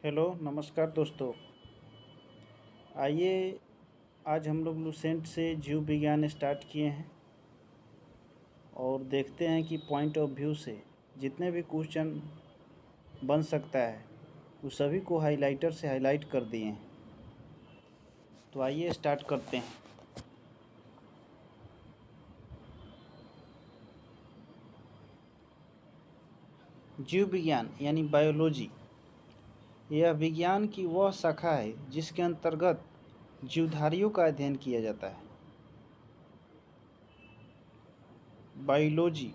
Hello नमस्कार दोस्तों। आइए आज हम लोग लूसेंट से जीव विज्ञान स्टार्ट किए हैं और देखते हैं कि पॉइंट ऑफ व्यू से जितने भी क्वेश्चन बन सकता है वो सभी को हाइलाइटर से हाईलाइट कर दिए हैं। तो आइए स्टार्ट करते हैं। जीव विज्ञान यानी बायोलॉजी यह विज्ञान की वह शाखा है जिसके अंतर्गत जीवधारियों का अध्ययन किया जाता है। बायोलॉजी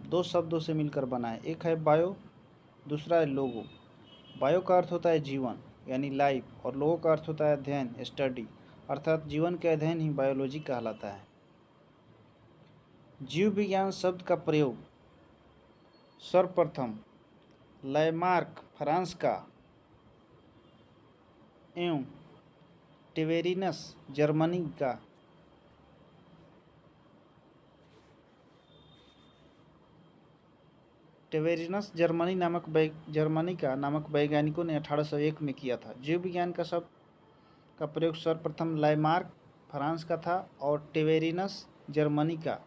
दो शब्दों से मिलकर बना है, एक है बायो, दूसरा है लोगो। बायो का अर्थ होता है जीवन यानी लाइफ और लोगों का अर्थ होता है अध्ययन स्टडी, अर्थात जीवन के अध्ययन ही बायोलॉजी कहलाता है। जीव विज्ञान शब्द का प्रयोग सर्वप्रथम लैमार्क फ्रांस का एवं टिवेरिनस जर्मनी का नामक वैज्ञानिकों ने 1801 में किया था। जीव विज्ञान का शब्द का प्रयोग सर्वप्रथम लैमार्क फ्रांस का था और टिवेरिनस जर्मनी का,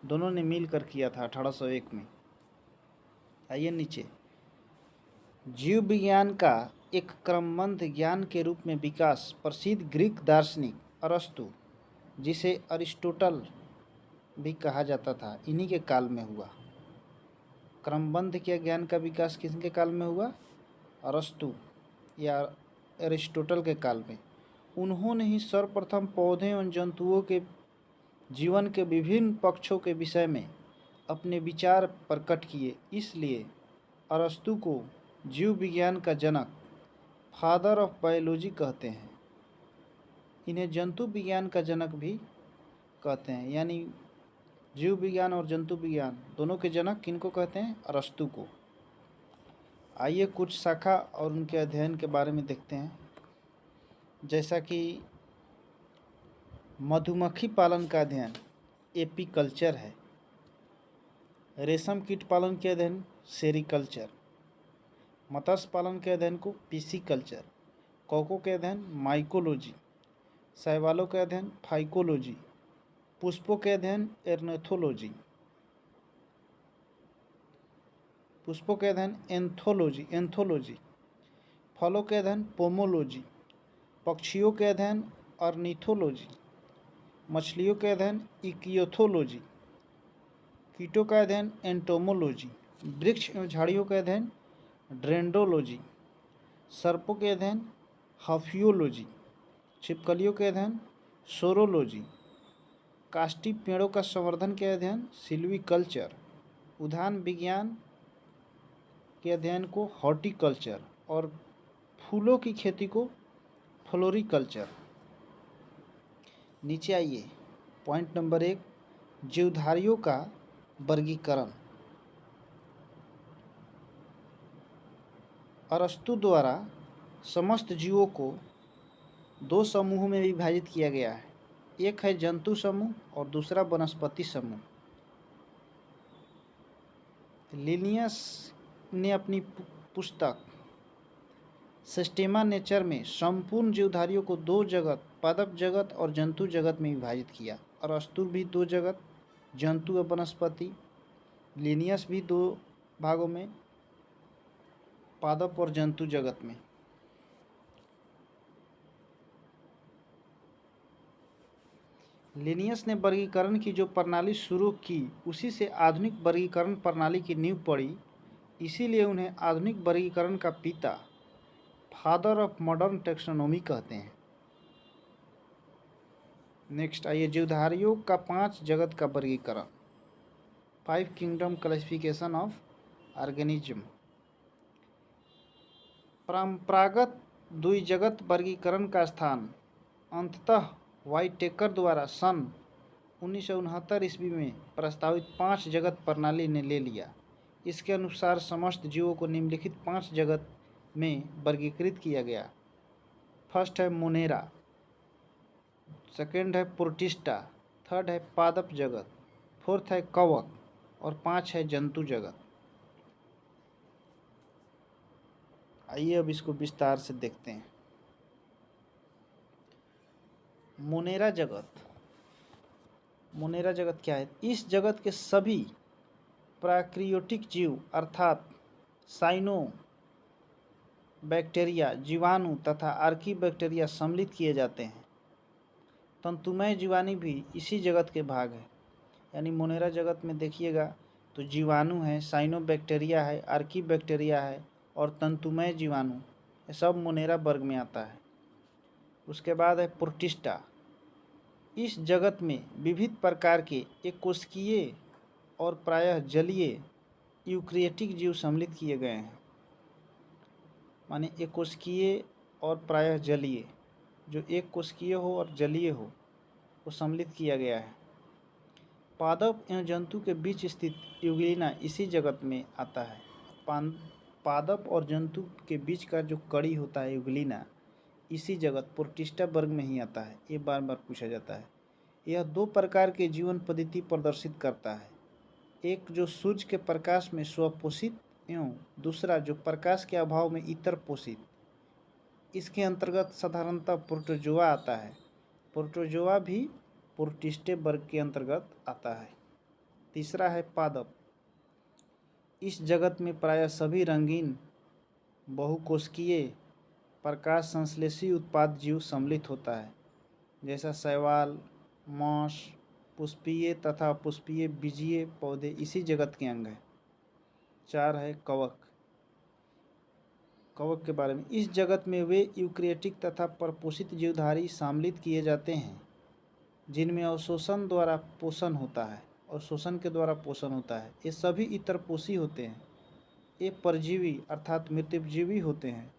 दोनों ने मिलकर किया था 1801 में। आइए नीचे। जीव विज्ञान का एक क्रमबद्ध ज्ञान के रूप में विकास प्रसिद्ध ग्रीक दार्शनिक अरस्तु, जिसे अरिस्टोटल भी कहा जाता था, इन्हीं के काल में हुआ। क्रमबद्ध के ज्ञान का विकास किसके काल में हुआ? अरस्तु या अरिस्टोटल के काल में। उन्होंने ही सर्वप्रथम पौधे एवं जंतुओं के जीवन के विभिन्न पक्षों के विषय में अपने विचार प्रकट किए। इसलिए अरस्तु को जीव विज्ञान का जनक, फादर ऑफ बायोलॉजी कहते हैं। इन्हें जंतु विज्ञान का जनक भी कहते हैं, यानी जीव विज्ञान और जंतु विज्ञान दोनों के जनक किनको कहते हैं? अरस्तु को। आइए कुछ शाखा और उनके अध्ययन के बारे में देखते हैं। जैसा कि मधुमक्खी पालन का अध्ययन एपीकल्चर है, रेशम कीट पालन के अध्ययन सेरिकल्चर, मत्स्य पालन के अध्ययन को पिसीकल्चर, कॉकों के अध्ययन माइकोलॉजी, शैवालों के अध्ययन फाइकोलॉजी, पुष्पों के अध्ययन एर्नेथोलॉजी, पुष्पों के अध्ययन एंथोलॉजी, फलों के अध्ययन पोमोलॉजी, पक्षियों के अध्ययन ऑर्निथोलॉजी, मछलियों के अध्ययन इकियोथोलॉजी, कीटों का अध्ययन एंटोमोलॉजी, वृक्ष एवं झाड़ियों का अध्ययन ड्रेंडोलॉजी, सर्पों के अध्ययन हाफियोलॉजी, छिपकलियों के अध्ययन सोरोलॉजी, काष्ठी पेड़ों का संवर्धन के अध्ययन सिल्वीकल्चर, उद्यान विज्ञान के अध्ययन को हॉर्टिकल्चर और फूलों की खेती को फ्लोरिकल्चर। नीचे आइए। पॉइंट नंबर 1, जीवधारियों का वर्गीकरण। अरस्तु द्वारा समस्त जीवों को दो समूहों में विभाजित किया गया है, एक है जंतु समूह और दूसरा वनस्पति समूह। लिनियस ने अपनी पुस्तक सिस्टेमा नेचर में संपूर्ण जीवधारियों को दो जगत, पादप जगत और जंतु जगत में विभाजित किया। अरस्तु भी दो जगत, जंतु व वनस्पति, लिनियस भी दो भागों में, पादप और जंतु जगत में। लिनियस ने वर्गीकरण की जो प्रणाली शुरू की, उसी से आधुनिक वर्गीकरण प्रणाली की नींव पड़ी। इसीलिए उन्हें आधुनिक वर्गीकरण का पिता, फादर ऑफ मॉडर्न टेक्सोनोमी कहते हैं। नेक्स्ट आइए। जीवधारियों का 5 जगत का वर्गीकरण, 5 किंगडम क्लासिफिकेशन ऑफ ऑर्गेनिज्म। परंपरागत द्विजगत वर्गीकरण का स्थान अंततः वाइटेकर द्वारा सन 1969 ईस्वी में प्रस्तावित 5 जगत प्रणाली ने ले लिया। इसके अनुसार समस्त जीवों को निम्नलिखित 5 जगत में वर्गीकृत किया गया। फर्स्ट है मोनेरा, सेकेंड है प्रोटिस्टा, थर्ड है पादप जगत, फोर्थ है कवक और 5 है जंतु जगत। आइए अब इसको विस्तार से देखते हैं। मोनेरा जगत। मोनेरा जगत क्या है? इस जगत के सभी प्राकृतिक जीव अर्थात साइनो बैक्टीरिया, जीवाणु तथा आर्की बैक्टीरिया सम्मिलित किए जाते हैं। तंतुमय जीवाणु भी इसी जगत के भाग है। यानी मोनेरा जगत में देखिएगा तो जीवाणु है, साइनो बैक्टीरिया है, आर्की बैक्टीरिया है और तंतुमय जीवाणु, ये सब मोनेरा वर्ग में आता है। उसके बाद है प्रोटिस्टा। इस जगत में विविध प्रकार के एकोष्कीय और प्रायः जलीय यूकैरियोटिक जीव सम्मिलित किए गए हैं। माने एकोष्कीय और प्रायः जलीय, जो एक कोशिकीय हो और जलीय हो, वो सम्मिलित किया गया है। पादप एवं जंतु के बीच स्थित यूग्लिना इसी जगत में आता है। पादप और जंतु के बीच का जो कड़ी होता है यूग्लिना, इसी जगत प्रोटिस्टा वर्ग में ही आता है। ये बार बार पूछा जाता है। यह दो प्रकार के जीवन पद्धति प्रदर्शित करता है। एक जो सूर्य के प्रकाश में स्वपोषित एवं दूसरा जो प्रकाश के अभाव में इतर पोषित। इसके अंतर्गत साधारणतः प्रोटोजोआ आता है। प्रोटोजोआ भी प्रोटिस्टे वर्ग के अंतर्गत आता है। तीसरा है पादप। इस जगत में प्रायः सभी रंगीन बहुकोशिकीय प्रकाश संश्लेषी उत्पाद जीव सम्मिलित होता है, जैसा शैवाल, मांस, पुष्पीय तथा पुष्पीय बीजीय पौधे इसी जगत के अंग हैं। 4 है कवक। कवक के बारे में, इस जगत में वे यूकैरियोटिक तथा परपोषित जीवधारी सम्मिलित किए जाते हैं जिनमें अवशोषण द्वारा पोषण होता है और शोषण के द्वारा पोषण होता है। ये सभी इतरपोषी होते हैं। ये परजीवी अर्थात मृतजीवी होते हैं।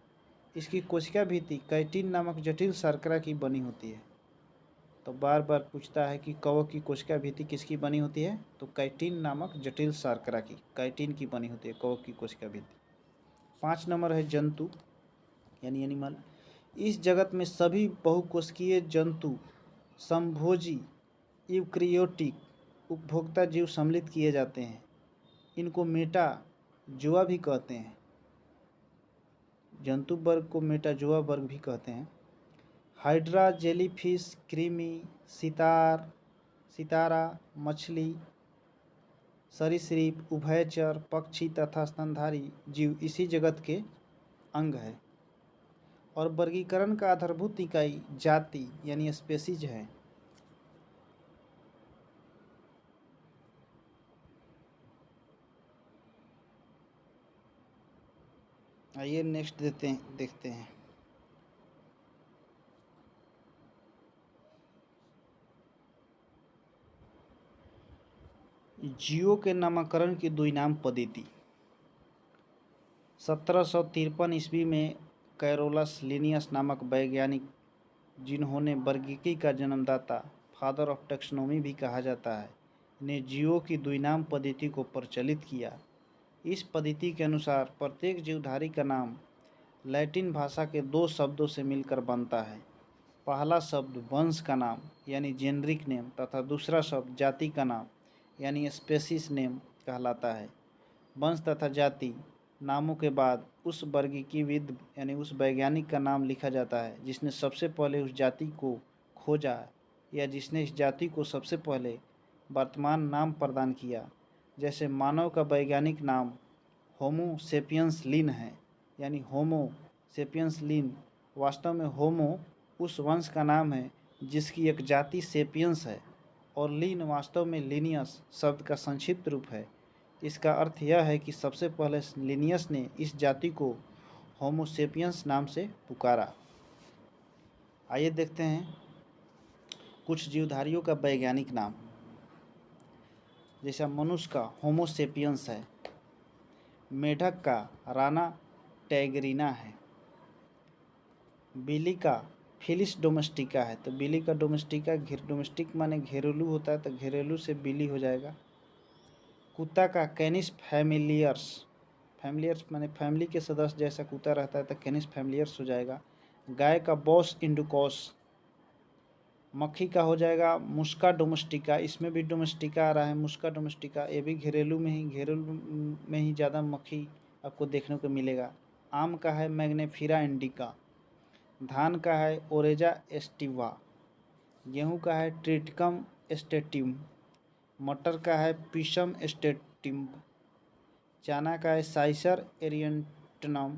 इसकी कोशिका भित्ति काइटिन नामक जटिल शर्करा की बनी होती है। तो बार बार पूछता है कि कवक की कोशिका भित्ति किसकी बनी होती है? तो काइटिन नामक जटिल शर्करा की, काइटिन की बनी होती है कवक की कोशिका भित्ति। 5 नंबर है जंतु यानी एनिमल। इस जगत में सभी बहुकोशिकीय जंतु संभोजी यूकैरियोटिक उपभोक्ता जीव सम्मिलित किए जाते हैं। इनको मेटाजोआ भी कहते हैं। जंतु वर्ग को मेटाजोआ वर्ग भी कहते हैं। हाइड्रा, जेलीफिश, कृमि, सितारा, मछली, सरीसृप, उभयचर, पक्षी तथा स्तनधारी जीव इसी जगत के अंग है। और वर्गीकरण का आधारभूत इकाई जाति यानी स्पेसीज है। आइए नेक्स्ट देखते हैं। जीवों के नामकरण की द्विनाम पद्धति। 1753 ईस्वी में कैरोलस लिनियस नामक वैज्ञानिक, जिन्होंने वर्गीकी का जन्मदाता, फादर ऑफ टैक्सोनॉमी भी कहा जाता है, ने जीवों की द्विनाम पद्धति को प्रचलित किया। इस पद्धति के अनुसार प्रत्येक जीवधारी का नाम लैटिन भाषा के 2 शब्दों से मिलकर बनता है। पहला शब्द वंश का नाम यानी जेनरिक नेम तथा दूसरा शब्द जाति का नाम यानी स्पेसीज नेम कहलाता है। वंश तथा जाति नामों के बाद उस वर्गीकीविद यानी उस वैज्ञानिक का नाम लिखा जाता है जिसने सबसे पहले उस जाति को खोजा या जिसने इस जाति को सबसे पहले वर्तमान नाम प्रदान किया। जैसे मानव का वैज्ञानिक नाम होमो सेपियंस लिन है, यानी होमो सेपियंस लिन वास्तव में होमो उस वंश का नाम है जिसकी एक जाति सेपियंस है, और लिन वास्तव में लिनियस शब्द का संक्षिप्त रूप है। इसका अर्थ यह है कि सबसे पहले लिनियस ने इस जाति को होमो सेपियंस नाम से पुकारा। आइए देखते हैं कुछ जीवधारियों का वैज्ञानिक नाम। जैसा मनुष्य का होमो सेपियंस है, मेढक का राना टैगरीना है, बिल्ली का फिलिस डोमेस्टिका है। तो बिल्ली का डोमेस्टिका, डोमेस्टिक माने घरेलू होता है, तो घरेलू से बिल्ली हो जाएगा। कुत्ता का कैनिस फैमिलियर्स, फैमिलियर्स माने फैमिली के सदस्य जैसा कुत्ता रहता है तो कैनिस फैमिलियर्स हो जाएगा। गाय का बॉस इंडुकोस। मक्खी का हो जाएगा मुस्का डोमेस्टिका, इसमें भी डोमेस्टिका आ रहा है, मुस्का डोमेस्टिका। ये भी घरेलू में ही ज़्यादा मक्खी आपको देखने को मिलेगा। आम का है मैग्नेफिरा इंडिका, धान का है ओरेजा एस्टिवा, गेहूं का है ट्रिटिकम एस्टेटिम, मटर का है पिसम एस्टेटिम, चना का है साइसर एरियंटनम,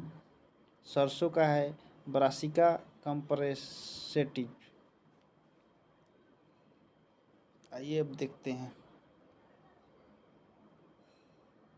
सरसों का है ब्रासिका कंप्रेसेटिव। आइए अब देखते हैं